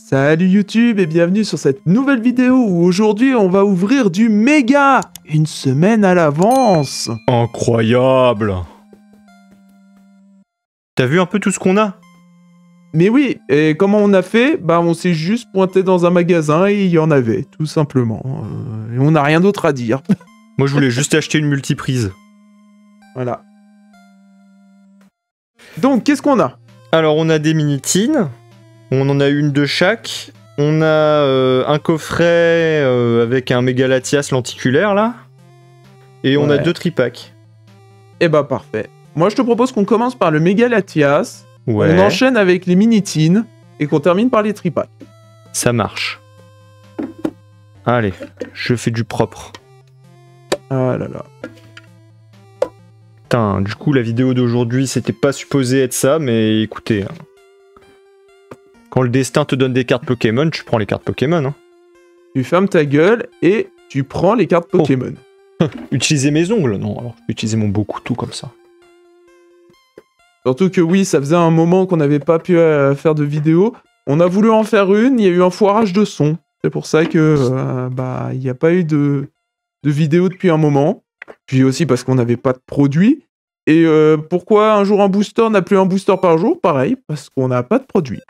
Salut YouTube et bienvenue sur cette nouvelle vidéo où aujourd'hui on va ouvrir du méga une semaine à l'avance. Incroyable. T'as vu un peu tout ce qu'on a? Mais oui, et comment on a fait? Bah on s'est juste pointé dans un magasin et il y en avait, tout simplement. Et on n'a rien d'autre à dire. Moi je voulais juste acheter une multiprise. Voilà. Donc qu'est-ce qu'on a? Alors on a des mini-tines. On en a une de chaque. On a un coffret avec un méga Latias lenticulaire là. Et on a 2 tripacks. Eh bah parfait. Moi je te propose qu'on commence par le méga Latias. Ouais. On enchaîne avec les mini-tines et qu'on termine par les tripacks. Ça marche. Allez, je fais du propre. Ah là là. Putain, du coup la vidéo d'aujourd'hui c'était pas supposé être ça, mais écoutez. Quand le destin te donne des cartes Pokémon, tu prends les cartes Pokémon. Hein. Tu fermes ta gueule et tu prends les cartes Pokémon. Utiliser mes ongles? Non, alors je peux utiliser mon beau couteau comme ça. Surtout que oui, ça faisait un moment qu'on n'avait pas pu faire de vidéo. On a voulu en faire une, il y a eu un foirage de son. C'est pour ça que bah il n'y a pas eu de vidéo depuis un moment. Puis aussi parce qu'on n'avait pas de produit. Et pourquoi un jour un booster n'a plus un booster par jour? Pareil, parce qu'on n'a pas de produit.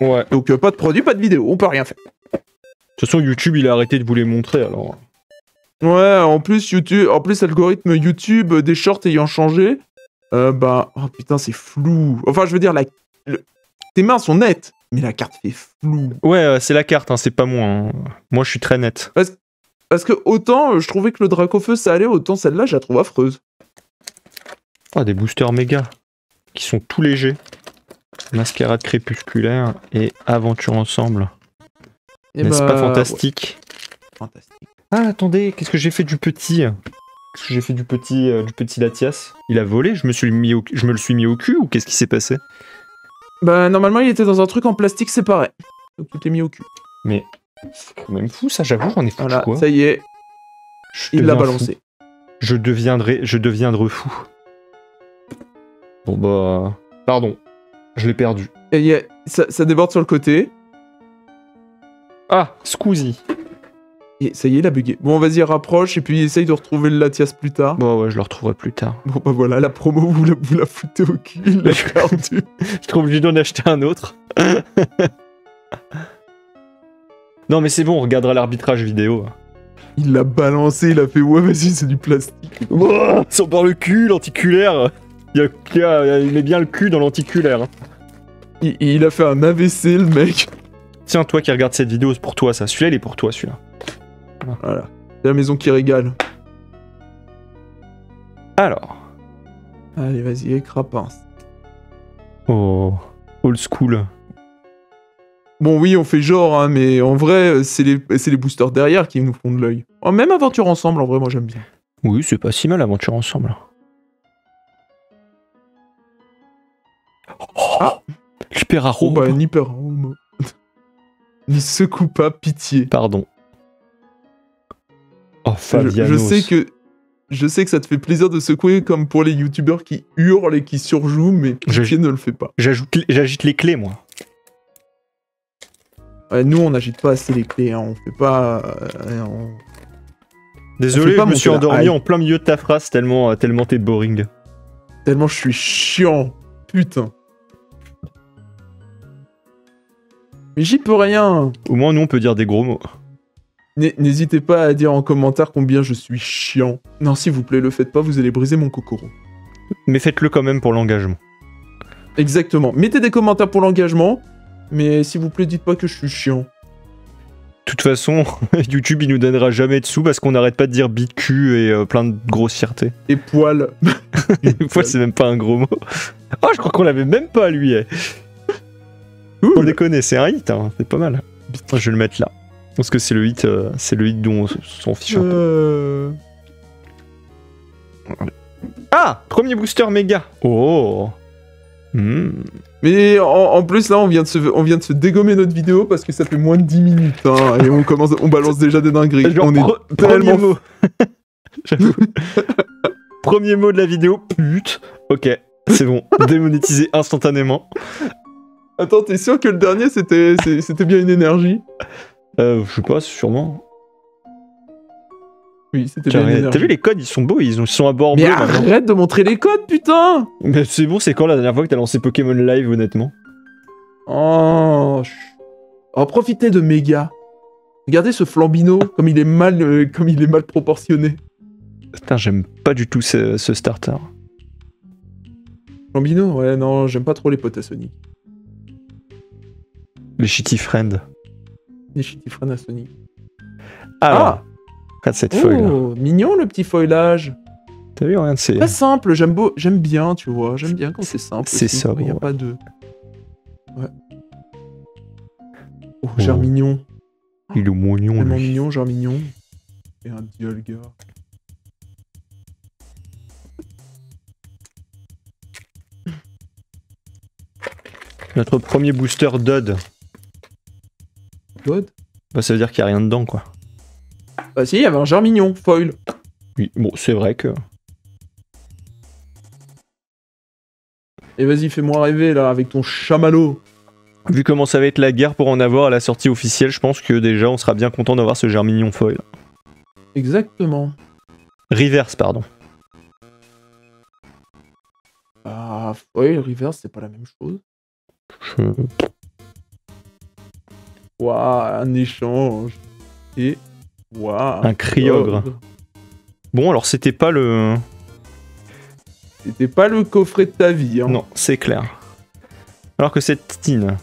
Ouais. Donc pas de produit, pas de vidéo, on peut rien faire. De toute façon, YouTube, il a arrêté de vous les montrer, alors... Ouais, en plus, l'algorithme YouTube des shorts ayant changé, oh putain, c'est flou. Enfin, je veux dire, tes mains sont nettes, mais la carte fait flou. Ouais, c'est la carte, hein, c'est pas moi. Hein. Moi, je suis très net. Parce que autant je trouvais que le Dracofeu ça allait, autant celle-là, je la trouve affreuse. Ah, des boosters méga, qui sont tout légers. Mascarade crépusculaire et aventure ensemble. N'est-ce pas fantastique? Ouais. Fantastique. Ah, attendez, qu'est-ce que j'ai fait du petit? Qu'est-ce que j'ai fait du petit Latias? Il a volé? Je me le suis mis au cul ou qu'est-ce qui s'est passé? Bah, normalement, il était dans un truc en plastique séparé. Donc, tout est mis au cul. Mais c'est quand même fou, ça, j'avoue, j'en ai foutu quoi. Ça y est. Il l'a balancé. Je deviendrai fou. Bon, bah... Pardon. Je l'ai perdu. Et ça déborde sur le côté. Ah, Squeezie. Et ça y est, il a bugué. Bon, vas-y, rapproche et puis essaye de retrouver le Latias plus tard. Bon, ouais, je le retrouverai plus tard. Bon, bah voilà, la promo, vous la foutez au cul, il l'a perdu. Je serai obligé d'en acheter un autre. Non, mais c'est bon, on regardera l'arbitrage vidéo. Il l'a balancé, il a fait ouais, vas-y, c'est du plastique. Oh, sans par le cul, lenticulaire. Il met bien le cul dans lenticulaire. Il a fait un AVC, le mec. Tiens, toi qui regardes cette vidéo, c'est pour toi ça. Celui-là, il est pour toi, celui-là. Voilà. C'est la maison qui régale. Alors. Allez, vas-y, crapince. Oh, old school. Bon, oui, on fait genre, hein, mais en vrai, c'est les boosters derrière qui nous font de l'œil. Oh, même aventure ensemble, en vrai, moi j'aime bien. Oui, c'est pas si mal, aventure ensemble. Oh, ah, hyper arôme. Oh, bah, ni peur, arôme. Ni secoue pas, pitié. Pardon. Oh, Fabianos. Je sais que ça te fait plaisir de secouer comme pour les youtubeurs qui hurlent et qui surjouent, mais pitié ne le fait pas. J'agite les clés, moi. Ouais, nous, on n'agite pas assez les clés, hein. On fait pas... Désolé, je me suis endormi en plein milieu de ta phrase tellement t'es boring. Tellement je suis chiant. Putain. Mais j'y peux rien. Au moins, nous, on peut dire des gros mots. N'hésitez pas à dire en commentaire combien je suis chiant. Non, s'il vous plaît, le faites pas, vous allez briser mon cocoro. Mais faites-le quand même pour l'engagement. Exactement. Mettez des commentaires pour l'engagement, mais s'il vous plaît, dites pas que je suis chiant. De toute façon, YouTube, il nous donnera jamais de sous parce qu'on n'arrête pas de dire bite cul et plein de grossièreté. Et poil. Poil, c'est même pas un gros mot. Oh, je crois qu'on l'avait même pas, lui. On déconne, c'est un hit, hein. C'est pas mal. Je vais le mettre là. Parce que c'est le hit dont on s'en fiche un peu. Ah, premier booster méga. Oh. Mais en plus là on vient de se dégommer notre vidéo parce que ça fait moins de 10 minutes hein, et on balance déjà des dingueries. Genre, on est tellement mot. Premier mot de la vidéo, pute. Ok, c'est bon, démonétisé instantanément. Attends, t'es sûr que le dernier, c'était bien une énergie? Je sais pas, sûrement. Oui, c'était bien une énergie. T'as vu, les codes, ils sont beaux, ils sont à bord Mais bleu, maintenant. arrête de montrer les codes, putain! Mais c'est bon, c'est quand la dernière fois que t'as lancé Pokémon Live, honnêtement? Oh, profitez de Méga. Regardez ce Flambino, comme il est mal proportionné. Putain, j'aime pas du tout ce starter. Flambino, ouais, non, j'aime pas trop les potes à Sonic. Les Shitty Friends. Les shitty friends à Sonic. Alors, regarde cette feuille là. Oh, mignon le petit feuillage. T'as vu, regarde, c'est... Pas simple, j'aime bien, tu vois. J'aime bien quand c'est simple. C'est aussi, ça, quand il y a ouais. pas de... Ouais. Oh, Germignon. Il est mignon, Tellement lui. mignon, Germignon. Et un Diolga. Notre premier booster Dodd. God. Bah, ça veut dire qu'il y a rien dedans, quoi. Bah si, il y avait un Germignon, foil. Oui, bon, c'est vrai que... Et vas-y, fais-moi rêver, là, avec ton chamallow. Vu comment ça va être la guerre pour en avoir à la sortie officielle, je pense que déjà, on sera bien content d'avoir ce Germignon foil. Exactement. Reverse, pardon. Ah, foil, reverse, c'est pas la même chose. Waouh, un échange. Et... Waouh. Un Kyogre. Bon, alors c'était pas le... C'était pas le coffret de ta vie, hein. Non, c'est clair. Alors que cette Tine...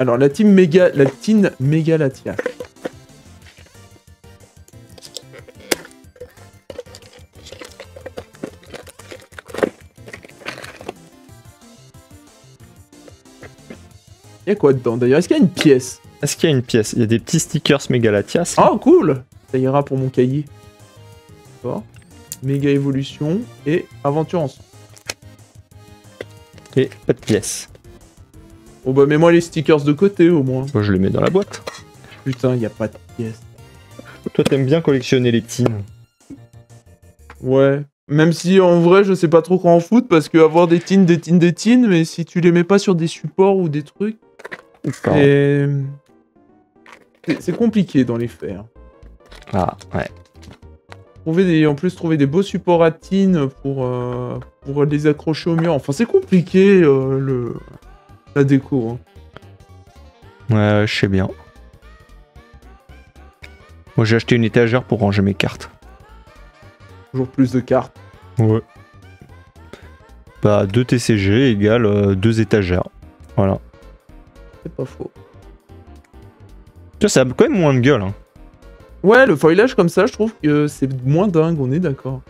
Alors, la team Megalatia. Il y a quoi dedans d'ailleurs? Est-ce qu'il y a une pièce? Est-ce qu'il y a une pièce? Il y a des petits stickers Megalatias. Oh, cool! Ça ira pour mon cahier. D'accord. Méga évolution et aventure ensemble. Et pas de pièce. Oh bah mets-moi les stickers de côté au moins. Moi, je les mets dans la boîte. Putain, y a pas de pièce. Toi, t'aimes bien collectionner les tines. Ouais. Même si en vrai je sais pas trop quoi en foutre parce que avoir des tines, mais si tu les mets pas sur des supports ou des trucs, c'est compliqué dans les faits. Ah, ouais. En plus trouver des beaux supports à tines pour les accrocher au mur. Enfin c'est compliqué la déco. Hein. Ouais, je sais bien. Moi, j'ai acheté une étagère pour ranger mes cartes. Toujours plus de cartes. Ouais. Bah, 2 TCG égale 2 étagères. Voilà. C'est pas faux. Tu vois, ça a quand même moins de gueule. Hein. Ouais, le feuillage comme ça, je trouve que c'est moins dingue, on est d'accord.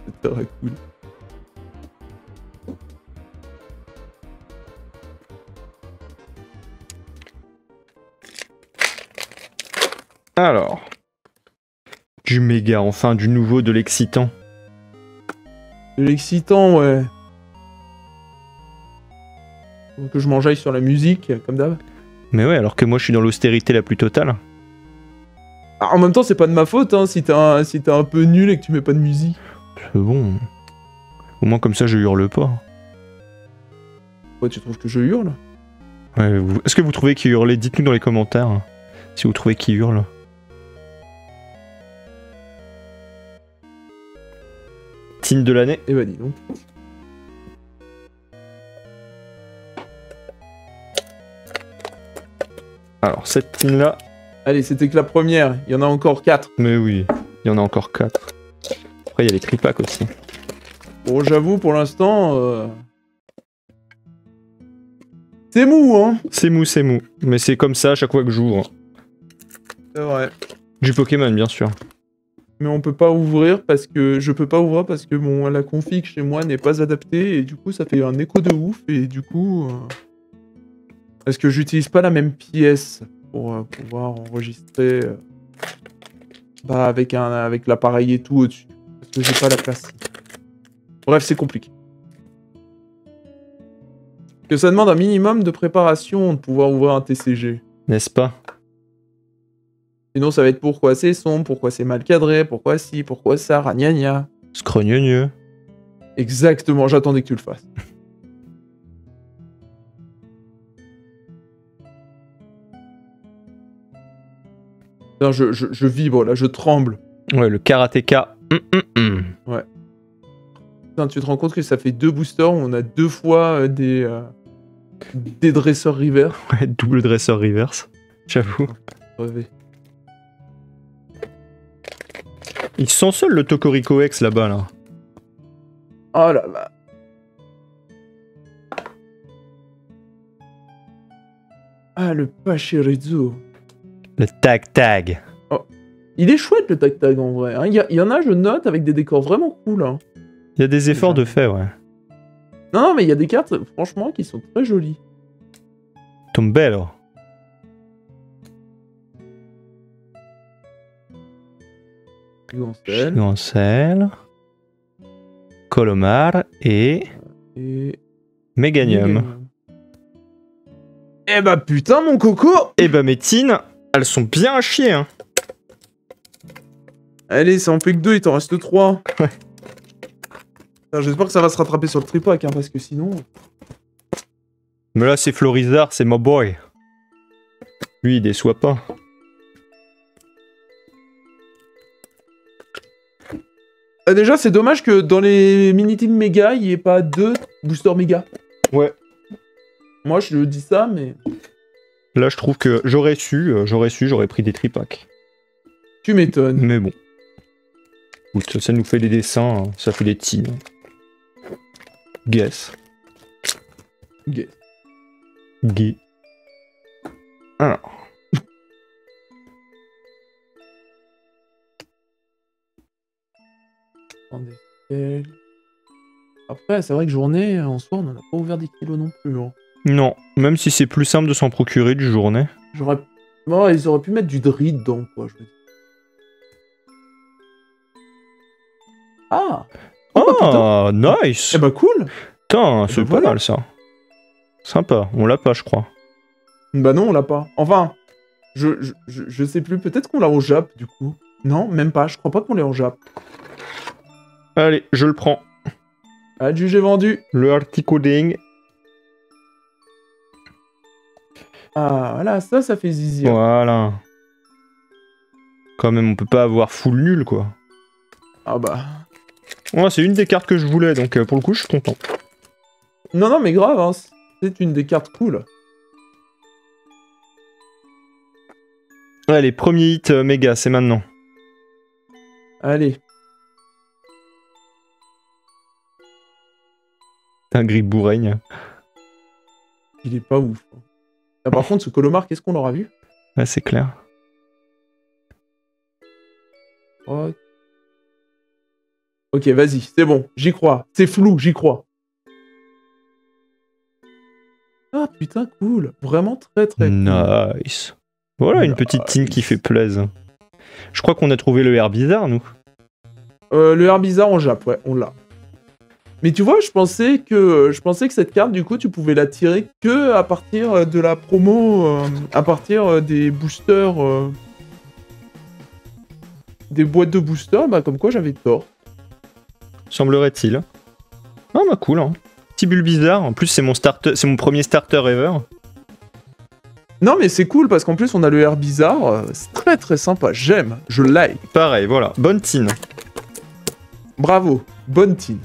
C'est très cool. Alors. Du méga, enfin, du nouveau, de l'excitant. De l'excitant, ouais. Faut que je m'enjaille sur la musique, comme d'hab. Mais ouais, alors que moi, je suis dans l'austérité la plus totale. Ah, en même temps, c'est pas de ma faute, hein, si t'es un peu nul et que tu mets pas de musique. C'est bon. Au moins, comme ça, je hurle pas. Ouais, tu trouves que je hurle? Ouais, est-ce que vous trouvez qu'il hurlait? Dites-nous dans les commentaires. Hein, si vous trouvez qu'il hurle. Tine de l'année. Eh bah dis donc. Alors, cette tine-là... Allez, c'était que la première, il y en a encore 4. Mais oui, il y en a encore 4. Après, il y a les tripacks aussi. Bon, j'avoue, pour l'instant... C'est mou, hein. C'est mou, c'est mou. Mais c'est comme ça à chaque fois que j'ouvre. C'est vrai. Du Pokémon, bien sûr. Mais on peut pas ouvrir parce que... Je peux pas ouvrir parce que la config chez moi n'est pas adaptée et du coup, ça fait un écho de ouf et du coup... Est-ce que j'utilise pas la même pièce pour pouvoir enregistrer bah, avec l'appareil et tout au-dessus? Parce que j'ai pas la place. Bref, c'est compliqué. Que ça demande un minimum de préparation de pouvoir ouvrir un TCG. N'est-ce pas? Sinon, ça va être pourquoi c'est sombre, pourquoi c'est mal cadré, pourquoi ci, pourquoi ça, ragnagna. Scrogneux. Exactement, j'attendais que tu le fasses. Putain, je vibre là, je tremble. Ouais, le karatéka. Ouais. Putain, tu te rends compte que ça fait 2 boosters où on a 2 fois des dresseurs river. Ouais, double dresseur reverse. J'avoue. Rêvé. Il sent seul le Tokorico X là-bas là. Oh là là. Ah, le Pachirizu. Le tag. Il est chouette le tag en vrai. Hein. Il y en a, je note, avec des décors vraiment cool. Hein. Il y a des efforts de fait, ouais. Non, mais il y a des cartes, franchement, qui sont très jolies. Tombello. Gancel. Colomar et Meganium. Eh bah putain, mon coco! Eh bah mes tines, elles sont bien à chier, hein. Allez, ça en fait que 2, il t'en reste 3. Ouais. J'espère que ça va se rattraper sur le tripack, hein, parce que sinon... Mais là, c'est Florizard, c'est my boy. Lui, il déçoit pas. Déjà, c'est dommage que dans les mini-teams méga, il n'y ait pas 2 boosters méga. Ouais. Moi, je dis ça, mais... Là, je trouve que j'aurais pris des tripacks. Tu m'étonnes. Mais bon. Écoute, ça nous fait des dessins, hein. Ça fait des teams. Guess. Guess. Gay. Alors. Après, c'est vrai que journée, en soi, on n'en a pas ouvert des kilos non plus. Hein. Non, même si c'est plus simple de s'en procurer du journée. Bon, ils auraient pu mettre du Dri dedans, quoi, je veux dire. Ah! Ah, nice! Eh bah, cool! Putain, c'est pas voilà. mal ça. Sympa, on l'a pas, je crois. Bah non, on l'a pas. Enfin, je sais plus, peut-être qu'on l'a au Jap, du coup. Non, même pas, je crois pas qu'on l'ait en Jap. Allez, je le prends. Adjugé vendu. Le articoding. Ah, voilà, ça fait zizi. Voilà. Quand même, on peut pas avoir full nul, quoi. Ah bah... Ouais, c'est une des cartes que je voulais, donc pour le coup, je suis content. Non, mais grave, hein, c'est une des cartes cool. Allez, premier hit méga, c'est maintenant. Allez. Un gris bourreigne. Il est pas ouf. Ah, par contre, ce Colomar, qu'est-ce qu'on aura vu? Ouais, c'est clair. Oh. Ok, vas-y, c'est bon, j'y crois. C'est flou, j'y crois. Ah putain, cool. Vraiment très très cool. Nice. Voilà une petite team qui fait plaisir. Je crois qu'on a trouvé le Herbizarre, nous. Le Herbizarre en Jap, ouais, on l'a. Mais tu vois, je pensais que cette carte, du coup, tu pouvais la tirer que à partir de la promo, à partir des boosters, des boîtes de boosters, bah comme quoi j'avais tort. Semblerait-il. Ah bah cool, hein. Petit Bulbizarre, en plus c'est mon premier starter ever. Non mais c'est cool parce qu'en plus on a le Herbizarre, c'est très très sympa, j'aime, je like. Pareil, voilà, bonne team. Bravo, bonne team.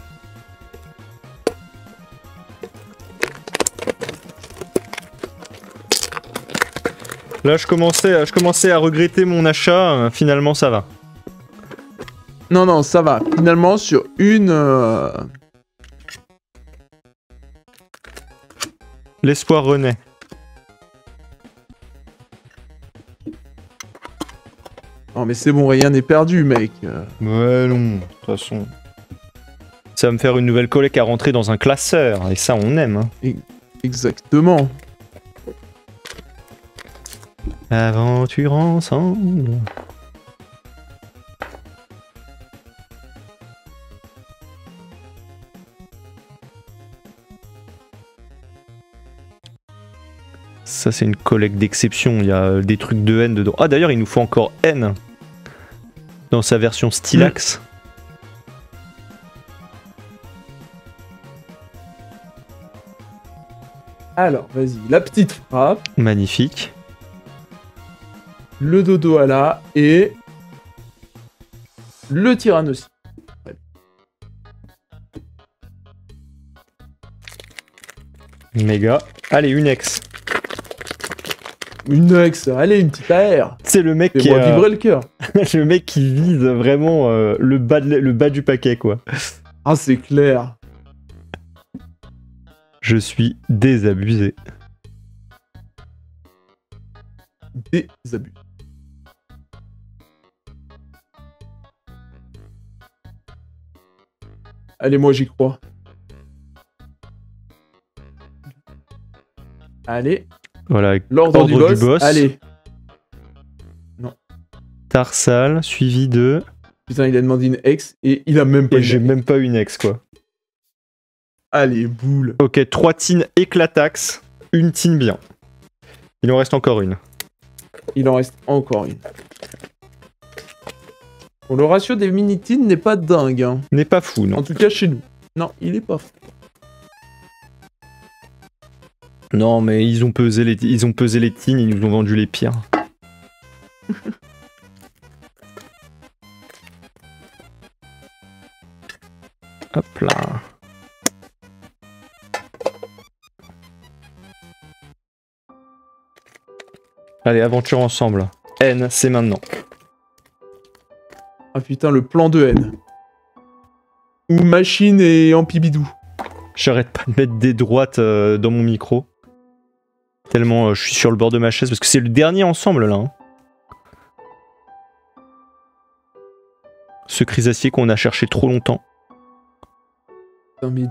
Là je commençais à regretter mon achat, finalement ça va. Non, ça va. Finalement, sur une... L'espoir renaît. Non, mais c'est bon, rien n'est perdu, mec. Ouais, non, de toute façon. Ça va me faire une nouvelle collègue à rentrer dans un classeur, et ça, on aime. Hein. Exactement. Aventure ensemble. Ça, c'est une collecte d'exception. Il y a des trucs de N dedans. Ah, d'ailleurs, il nous faut encore N dans sa version Stylax. Alors, vas-y, la petite frappe. Magnifique. le Dodoala et le Tyrannosaure. Méga. Allez, une ex. Une ex, allez, une petite AR. C'est le mec qui Fais-moi vibrer le cœur. le mec qui vise vraiment le bas du paquet, quoi. Ah, c'est clair. Je suis désabusé. Désabus. Allez, moi j'y crois. Allez. Voilà, L'ordre du boss. Allez. Non. Tarsal, suivi de... Putain, il a demandé une ex et il a même pas Et j'ai même pas une ex, quoi. Allez, boule. Ok, 3 tines éclatax, une tine bien. Il en reste encore une. Il en reste encore une. Bon, le ratio des mini-tines n'est pas dingue. Hein. N'est pas fou, non. En tout cas, chez nous. Non, il est pas fou. Non, mais ils ont pesé les tines, ils nous ont vendu les pires. Hop là. Allez, aventure ensemble. N, c'est maintenant. Ah putain, le plan de haine. Ou machine et ampibidou. J'arrête pas de mettre des droites dans mon micro. Tellement je suis sur le bord de ma chaise, parce que c'est le dernier ensemble là. Hein. Ce Chrysacier qu'on a cherché trop longtemps. Putain, mais...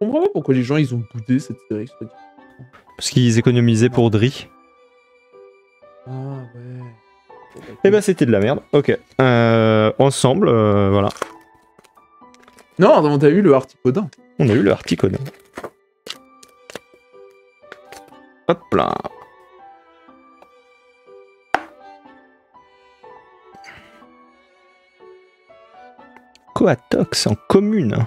Je comprends pas pourquoi les gens ils ont boudé cette série. Parce qu'ils économisaient pour Dri. Ah ouais. Et bah c'était de la merde. Ok. Ensemble, voilà. Non, on a eu le Harticodin. On a eu le Harticodin. Hop là. Coatox en commune.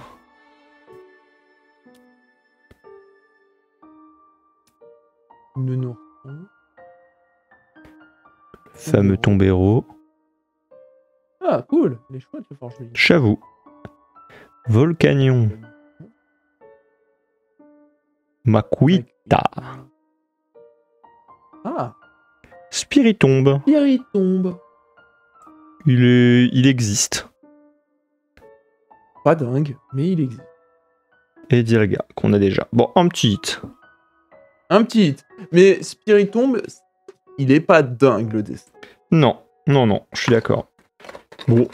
Nounours. Fameux tombéro. Ah, cool. Il est chouette le forgeron. J'avoue. Volcanion. Makuita. Ah. Spiritombe. Spiritombe. Il existe. Pas dingue, mais il existe. Et Dirga, qu'on a déjà. Bon, un petit hit. Un petit hit. Mais Spiritombe, il est pas dingue le dessin. Non, non, non, je suis d'accord. Bon,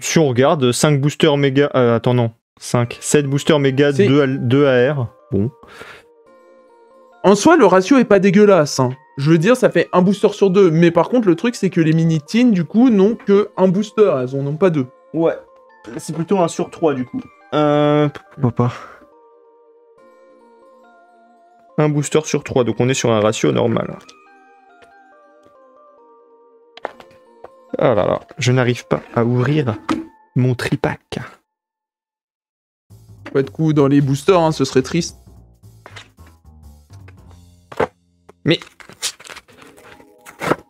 si on regarde, 5 boosters méga... attends, non. 7 boosters méga, 2 AR. Bon. En soi, le ratio est pas dégueulasse. Hein. Je veux dire, ça fait un booster sur 2. Mais par contre, le truc, c'est que les mini-teens, du coup, n'ont que un booster. Elles en ont pas 2. Ouais. C'est plutôt 1 sur 3, du coup. Pourquoi pas. Un booster sur 3, donc on est sur un ratio normal. Ah là là, je n'arrive pas à ouvrir mon tripack. Pas de coup dans les boosters, hein, ce serait triste. Mais...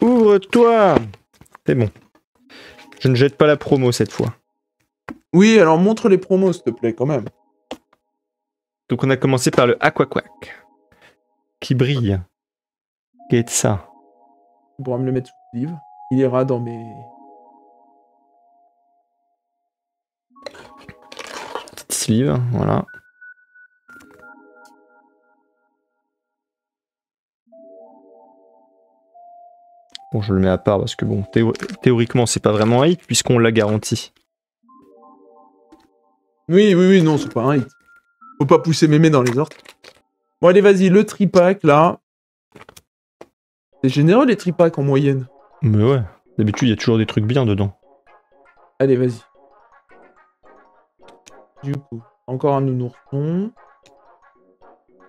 Ouvre-toi! C'est bon. Je ne jette pas la promo cette fois. Oui, alors montre les promos, s'il te plaît, quand même. Donc on a commencé par le Aquaquack. Qui brille. Qu'est-ce ça? Tu pourras me le mettre sous le livre. Il ira dans mes... Petite sleeve, voilà. Bon, je le mets à part parce que bon, théoriquement, c'est pas vraiment un hit puisqu'on l'a garanti. Oui, non, c'est pas un hit. Faut pas pousser mémé dans les orties. Bon, allez, vas-y, le tripack, là. C'est généreux, les tripacks, en moyenne. Mais ouais, d'habitude, il y a toujours des trucs bien dedans. Allez, vas-y. Du coup, encore un nounourson.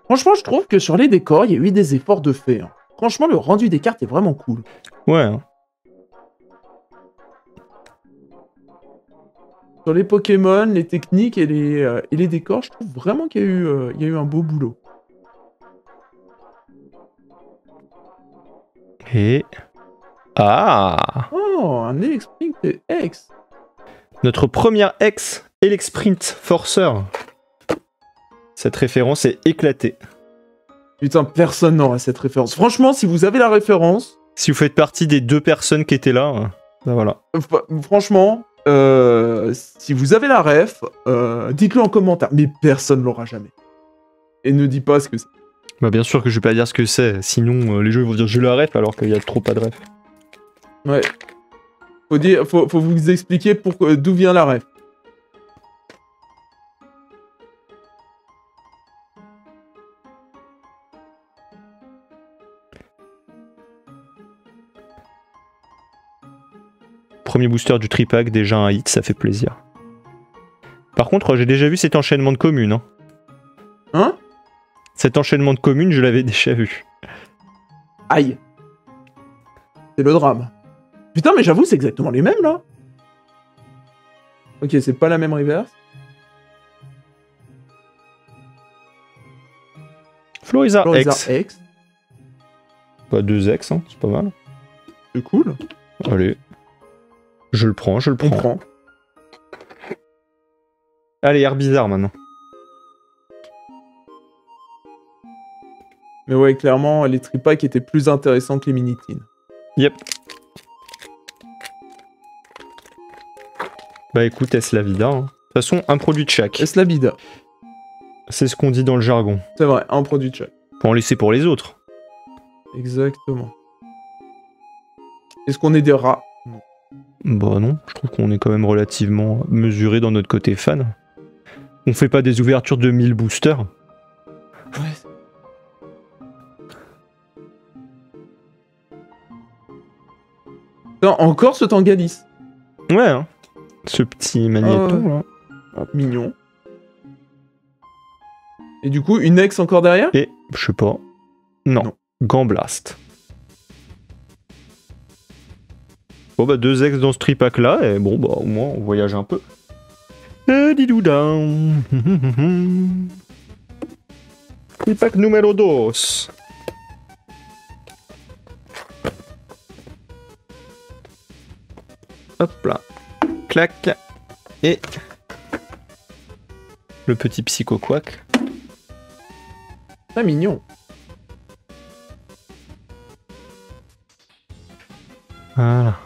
Franchement, je trouve que sur les décors, il y a eu des efforts de fait. Hein. Franchement, le rendu des cartes est vraiment cool. Ouais. Hein. Sur les Pokémon, les techniques et les décors, je trouve vraiment qu'il y a eu un beau boulot. Et... Ah! Oh, un Elexprint X. Notre première ex, Elexprint Forcer. Cette référence est éclatée. Putain, personne n'aura cette référence. Franchement, si vous avez la référence... Si vous faites partie des 2 personnes qui étaient là, ben voilà. Franchement, si vous avez la ref, dites-le en commentaire. Mais personne l'aura jamais. Et ne dit pas ce que c'est. Bah bien sûr que je vais pas dire ce que c'est, sinon les gens vont dire j'ai la ref alors qu'il y a trop pas de ref. Ouais. Faut vous expliquer d'où vient la ref. Premier booster du tripack, déjà un hit, ça fait plaisir. Par contre, j'ai déjà vu cet enchaînement de communes. Hein? Cet enchaînement de communes, je l'avais déjà vu. Aïe. C'est le drame. Putain, mais j'avoue, c'est exactement les mêmes, là. Ok, c'est pas la même reverse. Floriza X. X. Bah, 2 X, hein, c'est pas mal. C'est cool. Allez. Je le prends, je le prends. On prend. Allez, air bizarre maintenant. Mais ouais, clairement, les tripacks étaient plus intéressants que les mini-teens. Yep. Bah écoute, est-ce la vida, hein. De toute façon, un produit de chaque. Est-ce la bida? C'est ce qu'on dit dans le jargon. C'est vrai, un produit de chaque. Faut en laisser pour les autres. Exactement. Est-ce qu'on est des rats? Non. Bah non, je trouve qu'on est quand même relativement mesuré dans notre côté fan. On fait pas des ouvertures de 1000 boosters. Ouais. Putain, encore ce Tangalis. Ouais, hein. Ce petit magnéto, là. Ah, mignon. Et du coup, une ex encore derrière? Et, je sais pas. Non. Gamblast. Bon bah 2 ex dans ce tripack là, et bon bah au moins on voyage un peu. Tripack numéro 2. Hop là. Clac. Et le petit Psycho Quack. Très mignon. Voilà.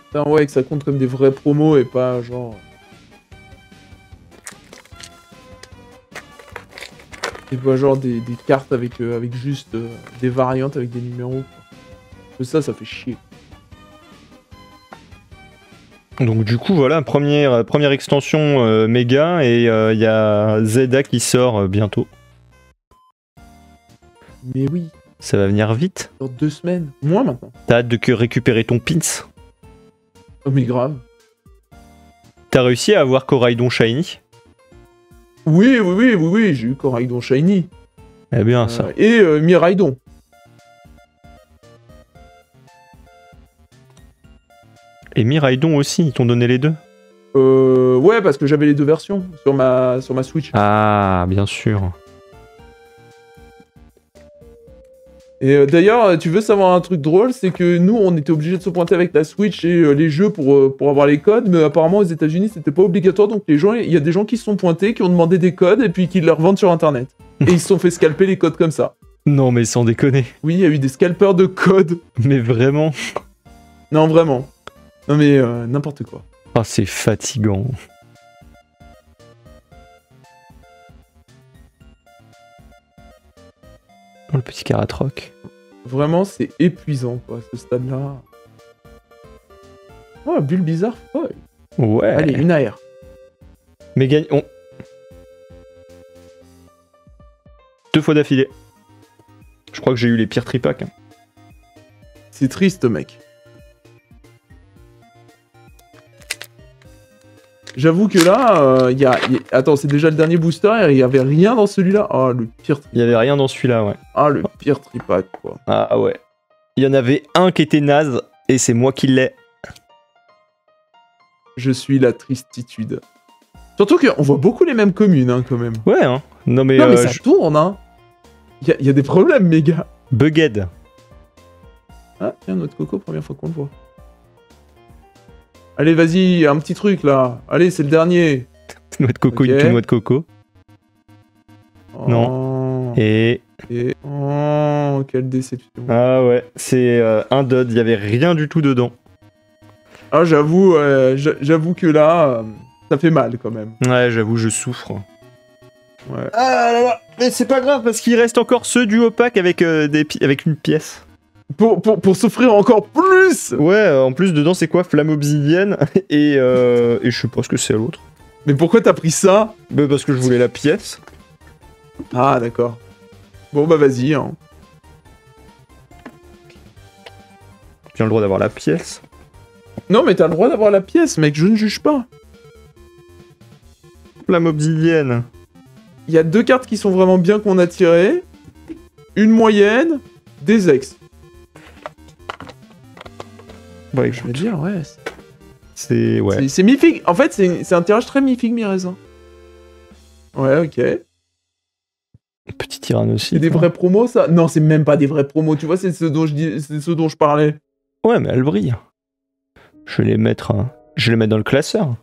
Putain, ouais, que ça compte comme des vrais promos et pas genre... Et pas genre des cartes avec juste des variantes avec des numéros. Quoi. Ça fait chier. Donc du coup voilà, première extension méga, et il y a Zelda qui sort bientôt. Mais oui. Ça va venir vite. Dans 2 semaines. Moins maintenant. T'as hâte de récupérer ton pins? Oh mais grave. T'as réussi à avoir Coraidon Shiny? Oui, j'ai eu Coraidon Shiny. Eh bien ça. Et Miraidon. Et Miraidon aussi, ils t'ont donné les deux? Ouais, parce que j'avais les 2 versions sur ma Switch. Ah, bien sûr. Et d'ailleurs, tu veux savoir un truc drôle, c'est que nous, on était obligés de se pointer avec la Switch et les jeux pour avoir les codes, mais apparemment aux États-Unis, c'était pas obligatoire, donc il y a des gens qui se sont pointés, qui ont demandé des codes et puis qui les revendent sur Internet. Et ils se sont fait scalper les codes comme ça. Non, mais sans déconner. Oui, il y a eu des scalpers de codes. Mais vraiment? Non, vraiment. Non mais n'importe quoi. Ah, c'est fatigant. Oh, le petit Karatroc. Vraiment, c'est épuisant, quoi, ce stade-là. Oh, bulle bizarre, folle. Ouais. Allez, une AR. Mais gagne... 2 fois d'affilée. Je crois que j'ai eu les pires tripacks. Hein. C'est triste, mec. J'avoue que là, attends, c'est déjà le dernier booster et il y avait rien dans celui-là. Ah, le pire. Il y avait rien dans celui-là, ouais. Ah, le pire tripack, quoi. Ah ouais. Il y en avait un qui était naze et c'est moi qui l'ai. Je suis la tristitude. Surtout qu'on voit beaucoup les mêmes communes, hein, quand même. Ouais, hein. Non mais ça tourne, hein. Il y a des problèmes, mes gars. Bugged. Ah, tiens, notre coco, première fois qu'on le voit. Allez, vas-y, un petit truc, là. Allez, c'est le dernier. Noix de coco, Ok. une noix de coco. Oh. Non. Et... Oh, quelle déception. Ah ouais, c'est un dud, il y avait rien du tout dedans. Ah, j'avoue que là, ça fait mal, quand même. Ouais, j'avoue, je souffre. Ouais. Ah là là, mais c'est pas grave, parce qu'il reste encore ceux du opaque avec, avec une pièce. Pour souffrir encore plus. Ouais, en plus, dedans, c'est quoi? Flamme obsidienne et je sais pas ce que c'est à l'autre. Mais pourquoi t'as pris ça? Bah parce que je voulais la pièce. Ah, d'accord. Bon, bah vas-y, hein. Tu as le droit d'avoir la pièce. Non, mais t'as le droit d'avoir la pièce, mec, je ne juge pas. Flamme obsidienne. Il y a 2 cartes qui sont vraiment bien qu'on a tirées. Une moyenne, des ex. Bah Je veux dire, ouais. c'est... Ouais. C'est mi-figue. En fait, c'est un tirage très mi-figue, mi-raisin. Ouais, ok. Petit tyranne aussi. C'est des vrais promos, ça? Non, c'est même pas des vrais promos, tu vois, c'est ce dont je parlais. Ouais, mais elle brille. Je vais les mettre, dans le classeur.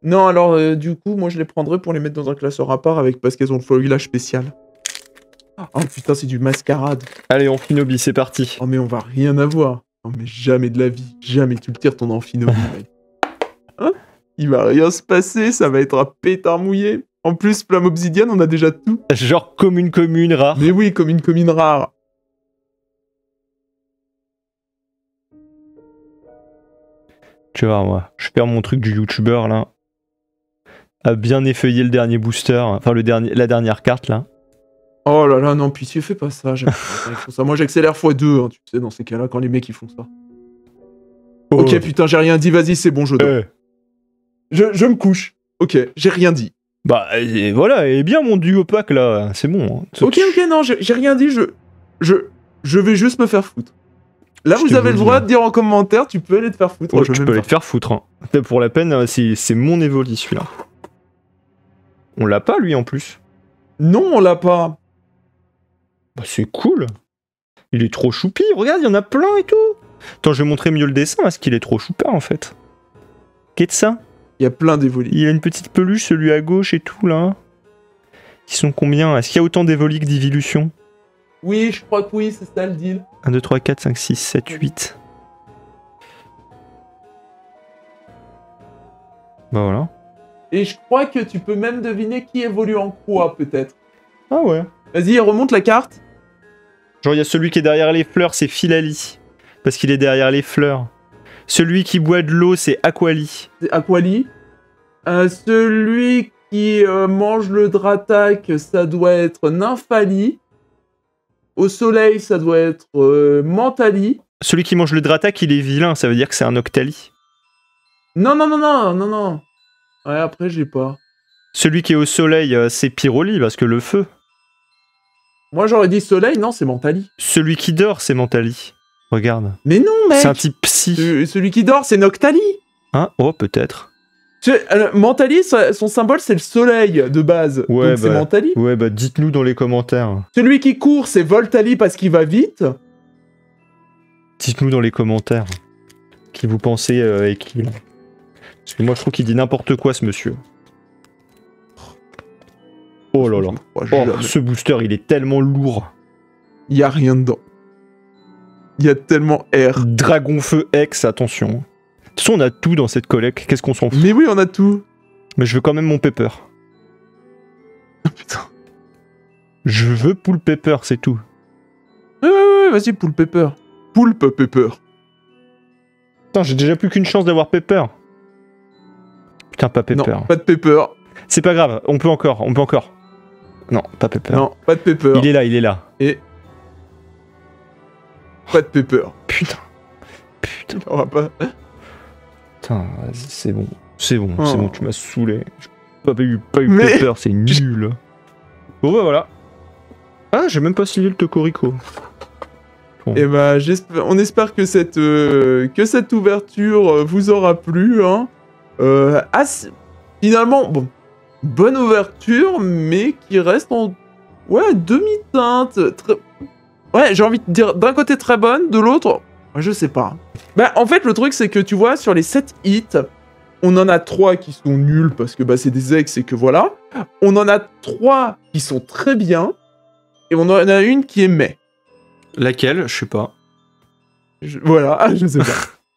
Non, alors, du coup, moi, je les prendrais pour les mettre dans un classeur à part parce qu'elles ont le feuillage spécial. Oh putain, c'est du mascarade. Allez, on finobie, c'est parti. Oh, mais on va rien avoir. Non, mais jamais de la vie. Jamais tu le tires ton amphinobi, mec. Hein? Il va rien se passer, ça va être un pétard mouillé. En plus, flamme obsidienne, on a déjà tout. Genre commune rare. Mais oui, comme une commune rare. Tu vois, moi, je perds mon truc du youtubeur, là. À bien effeuiller le dernier booster, enfin la dernière carte, là. Oh là là, non, pitié, fais pas ça. J'aime pas quand ils font ça. Moi, j'accélère x2, hein, tu sais, dans ces cas-là, quand les mecs, ils font ça. Oh. Ok, putain, j'ai rien dit, vas-y, c'est bon, je dors. Je me couche. Ok, j'ai rien dit. Bah, et voilà, et bien mon duo pack, là, c'est bon. Hein. Ok, non, j'ai rien dit, je vais juste me faire foutre. Là, Je vous te avez le vous droit dis. de dire en commentaire, tu peux aller te faire foutre. Ouais, je tu vais peux même aller te faire foutre. Hein. Pour la peine, c'est mon évoli, celui-là. On l'a pas, lui, en plus. Non, on l'a pas. Bah, c'est cool. Il est trop choupi. Regarde, il y en a plein et tout. Attends, je vais montrer mieux le dessin, parce qu'il est trop choupi, en fait. Qu'est-ce que ça? Il y a plein d'évolis. Il y a une petite peluche, celui à gauche et tout, là. Ils sont combien? Est-ce qu'il y a autant d'évolis que d'évolutions? Oui, je crois que oui, c'est ça le deal. 1, 2, 3, 4, 5, 6, 7, 8. Bah voilà. Et je crois que tu peux même deviner qui évolue en quoi, peut-être. Ah ouais. Vas-y, remonte la carte. Genre, il y a celui qui est derrière les fleurs, c'est Philali. Parce qu'il est derrière les fleurs. Celui qui boit de l'eau, c'est Aquali. C'est Aquali. Celui qui mange le Dratak, ça doit être Nymphali. Au soleil, ça doit être Mentali. Celui qui mange le Dratak, il est vilain, ça veut dire que c'est un Octali. Non. Ouais, après, j'ai pas. Celui qui est au soleil, c'est Pyroli, parce que le feu. Moi, j'aurais dit soleil, non, c'est Mentali. Celui qui dort, c'est Mentali. Regarde. Mais non, mec. C'est un type psy. Celui qui dort, c'est Noctali. Hein? Oh, peut-être. Mentali, son symbole, c'est le soleil, de base. Ouais, donc c'est Mentali. Ouais, bah dites-nous dans les commentaires. Celui qui court, c'est Voltali parce qu'il va vite. Dites-nous dans les commentaires qui vous pensez et qui. Parce que moi je trouve qu'il dit n'importe quoi ce monsieur. Oh là là. Oh, ce booster il est tellement lourd. Il y a rien dedans. Il y a tellement R. Dragon Feu X, attention. De toute façon on a tout dans cette collecte, qu'est-ce qu'on s'en fout? Mais oui, on a tout. Mais je veux quand même mon pepper. Oh putain. Je veux Pool Pepper, c'est tout. Ouais, vas-y, Poulpe Pepper. Poulpe Pepper. Putain, j'ai déjà plus qu'une chance d'avoir Pepper. Putain, pas Pepper. Non, pas de Pepper. C'est pas grave, on peut encore. Non, pas Pepper. Non, pas de Pepper. Il est là. Et... pas de Pepper. Putain. Il aura pas... Putain, c'est bon. C'est bon, Oh. tu m'as saoulé. Pas eu Mais- Pepper, c'est nul. Bon bah voilà. Ah, j'ai même pas signé le Tocorico. Et bah, on espère que cette ouverture vous aura plu. Hein. Finalement, bon, bonne ouverture, mais qui reste en demi-teinte. Ouais, j'ai envie de dire, d'un côté très bonne, de l'autre, je sais pas. Bah, en fait, le truc, c'est que tu vois, sur les 7 hits, on en a 3 qui sont nuls parce que bah, c'est des ex et que voilà. On en a 3 qui sont très bien. Et on en a une qui est mais. Laquelle? Je sais pas. Voilà, je sais pas.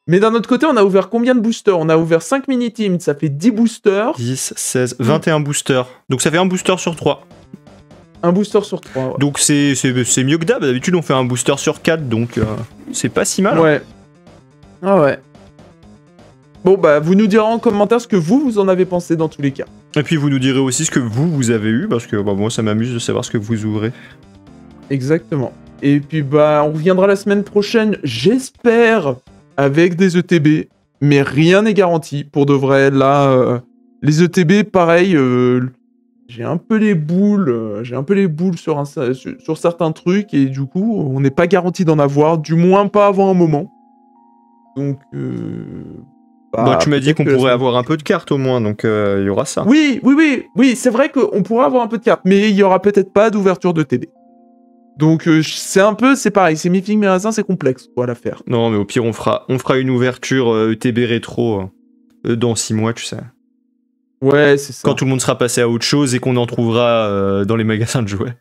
Mais d'un autre côté, on a ouvert combien de boosters? On a ouvert 5 mini-teams, ça fait 10 boosters. 10, 16, 21 boosters. Donc ça fait un booster sur 3. Un booster sur 3. Ouais. Donc c'est mieux que d'hab. D'habitude, on fait un booster sur 4, donc c'est pas si mal. Ouais. Ah ouais. Bon, bah, vous nous direz en commentaire ce que vous en avez pensé dans tous les cas. Et puis vous nous direz aussi ce que vous avez eu, parce que bah, moi ça m'amuse de savoir ce que vous ouvrez. Exactement. Et puis, bah, on reviendra la semaine prochaine, j'espère, avec des ETB, mais rien n'est garanti. Pour de vrai, là, les ETB, pareil, j'ai un peu les boules, sur certains trucs, et du coup, on n'est pas garanti d'en avoir, du moins pas avant un moment. Donc, bah, tu m'as dit qu'on pourrait avoir un peu de cartes au moins, donc il y aura ça. Oui, c'est vrai qu'on pourrait avoir un peu de cartes, mais il y aura peut-être pas d'ouverture de TB. Donc c'est pareil, c'est mi-figue mi-raisin, c'est complexe quoi, à faire. Non, mais au pire on fera une ouverture ETB rétro dans 6 mois, tu sais. Ouais, c'est ça. Quand tout le monde sera passé à autre chose et qu'on en trouvera dans les magasins de jouets.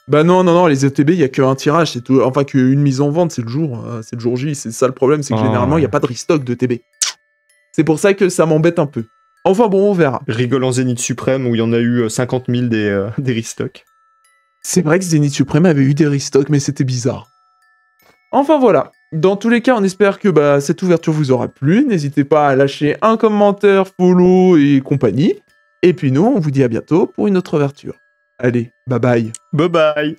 Bah non, les ETB, il y a qu'un tirage, c'est tout, enfin qu'une mise en vente, c'est le jour J, c'est ça le problème, c'est que généralement il n'y a pas de restock de TB. C'est pour ça que ça m'embête un peu. Enfin bon, on verra. Rigolant Zénith Suprême où il y en a eu 50 000 des restocks. C'est vrai que Zénith Suprême avait eu des restocks, mais c'était bizarre. Enfin voilà. Dans tous les cas, on espère que cette ouverture vous aura plu. N'hésitez pas à lâcher un commentaire, follow et compagnie. Et puis nous, on vous dit à bientôt pour une autre ouverture. Allez, bye bye. Bye bye.